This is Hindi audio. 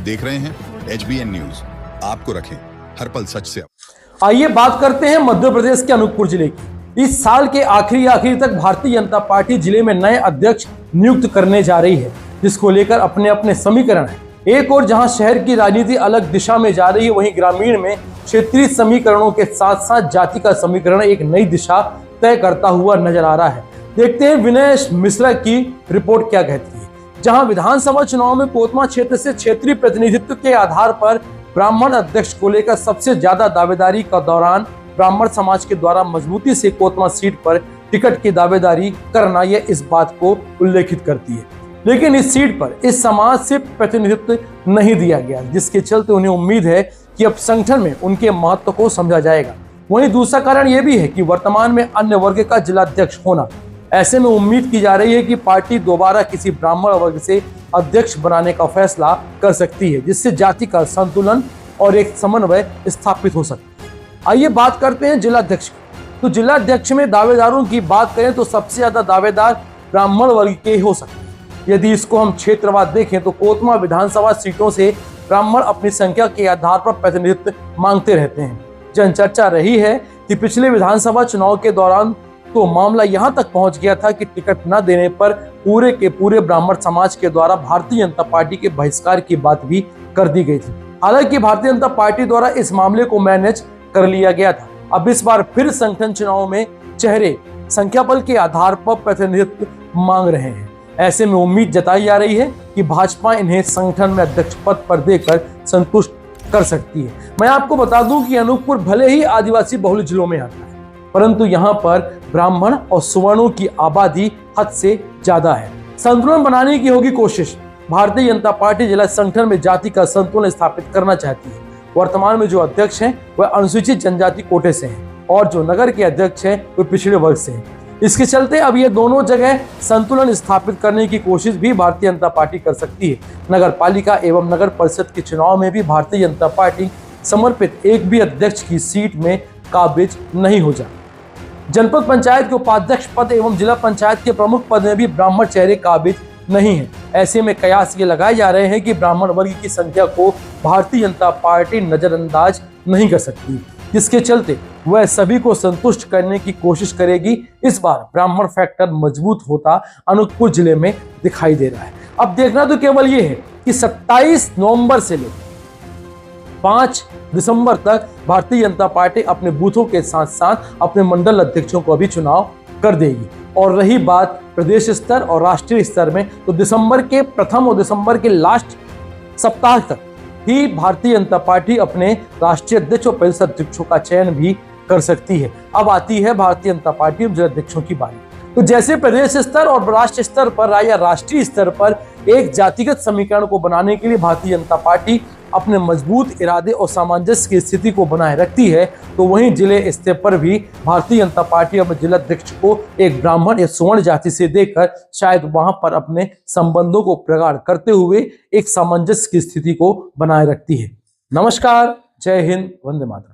देख रहे हैं HBN न्यूज, आपको रखें हर पल सच से। आइए बात करते हैं मध्य प्रदेश के अनूपपुर जिले की। इस साल के आखिरी तक भारतीय जनता पार्टी जिले में नए अध्यक्ष नियुक्त करने जा रही है, जिसको लेकर अपने अपने समीकरण है। एक और जहां शहर की राजनीति अलग दिशा में जा रही है, वहीं ग्रामीण में क्षेत्रीय समीकरणों के साथ साथ जाति का समीकरण एक नई दिशा तय करता हुआ नजर आ रहा है। देखते हैं विनय मिश्रा की रिपोर्ट क्या कहती है। जहां विधानसभा चुनाव में कोतमा क्षेत्र से क्षेत्रीय प्रतिनिधित्व के आधार पर ब्राह्मण अध्यक्ष को लेकर सबसे ज्यादा दावेदारी का दौरान ब्राह्मण समाज के द्वारा मजबूती से कोतमा सीट पर टिकट की दावेदारी करना, यह इस बात को उल्लेखित करती है। लेकिन इस सीट पर इस समाज से प्रतिनिधित्व नहीं दिया गया, जिसके चलते उन्हें उम्मीद है कि अब संगठन में उनके महत्व को समझा जाएगा। वहीं दूसरा कारण यह भी है कि वर्तमान में अन्य वर्ग का जिलाध्यक्ष होना, ऐसे में उम्मीद की जा रही है कि पार्टी दोबारा किसी ब्राह्मण वर्ग से अध्यक्ष बनाने का फैसला कर सकती है, जिससे जाति का संतुलन और एक समन्वय स्थापित हो सकता है। आइए बात करते हैं जिलाध्यक्ष की। तो जिलाध्यक्ष में दावेदारों की बात करें तो सबसे ज्यादा दावेदार ब्राह्मण वर्ग के हो सकते हैं। यदि इसको हम क्षेत्रवाद देखें तो कोतमा विधानसभा सीटों से ब्राह्मण अपनी संख्या के आधार पर प्रतिनिधित्व मांगते रहते हैं। जनचर्चा रही है कि पिछले विधानसभा चुनाव के दौरान तो मामला यहां तक पहुंच गया था कि टिकट न देने पर पूरे के पूरे ब्राह्मण समाज के द्वारा भारतीय जनता पार्टी के बहिष्कार की बात भी कर दी गई थी। हालांकि भारतीय जनता पार्टी द्वारा इस मामले को मैनेज कर लिया गया था। अब इस बार फिर संगठन चुनाव में चेहरे संख्या बल के आधार पर प्रतिनिधित्व मांग रहे हैं। ऐसे में उम्मीद जताई जा रही है कि भाजपा इन्हें संगठन में अध्यक्ष पद पर देकर संतुष्ट कर सकती है। मैं आपको बता दूं कि अनूपपुर भले ही आदिवासी बहुल जिलों में आता है, परंतु यहाँ पर ब्राह्मण और सुवर्णों की आबादी हद से ज्यादा है। संतुलन बनाने की होगी कोशिश। भारतीय जनता पार्टी जिला संगठन में जाति का संतुलन स्थापित करना चाहती है। वर्तमान में जो अध्यक्ष हैं वह अनुसूचित जनजाति कोटे से हैं और जो नगर के अध्यक्ष हैं वह पिछड़े वर्ग से हैं। इसके चलते अब ये दोनों जगह संतुलन स्थापित करने की कोशिश भी भारतीय जनता पार्टी कर सकती है। नगर पालिका एवं नगर परिषद के चुनाव में भी भारतीय जनता पार्टी समर्पित एक भी अध्यक्ष की सीट में काबिज नहीं हो जाए। जनपद पंचायत के उपाध्यक्ष पद एवं जिला पंचायत के प्रमुख पद में भी ब्राह्मण चेहरे काबिज नहीं है। ऐसे में कयास ये लगाए जा रहे हैं कि ब्राह्मण वर्ग की संख्या को भारतीय जनता पार्टी नजरअंदाज नहीं कर सकती, जिसके चलते वह सभी को संतुष्ट करने की कोशिश करेगी। इस बार ब्राह्मण फैक्टर मजबूत होता अनूपपुर जिले में दिखाई दे रहा है। अब देखना तो केवल ये है कि 27 नवंबर से लेकर 5 दिसंबर तक भारतीय जनता पार्टी अपने बूथों के साथ साथ अपने मंडल अध्यक्षों को भी चुनाव कर देगी। और रही बात प्रदेश स्तर और राष्ट्रीय स्तर में, तो दिसंबर के प्रथम और दिसंबर के लास्ट सप्ताह तक ही भारतीय जनता पार्टी अपने राष्ट्रीय अध्यक्ष और प्रदेश अध्यक्षों का चयन भी कर सकती है। अब आती है भारतीय जनता पार्टी और जिलाध्यक्षों की बारी। तो जैसे प्रदेश स्तर और राष्ट्रीय स्तर पर या राष्ट्रीय स्तर पर एक जातिगत समीकरण को बनाने के लिए भारतीय जनता पार्टी अपने मजबूत इरादे और सामंजस्य की स्थिति को बनाए रखती है, तो वहीं जिले स्तर पर भी भारतीय जनता पार्टी अपने जिलाध्यक्ष को एक ब्राह्मण या सुवर्ण जाति से देकर शायद वहां पर अपने संबंधों को प्रगाढ़ करते हुए एक सामंजस्य की स्थिति को बनाए रखती है। नमस्कार, जय हिंद, वंदे मातरम।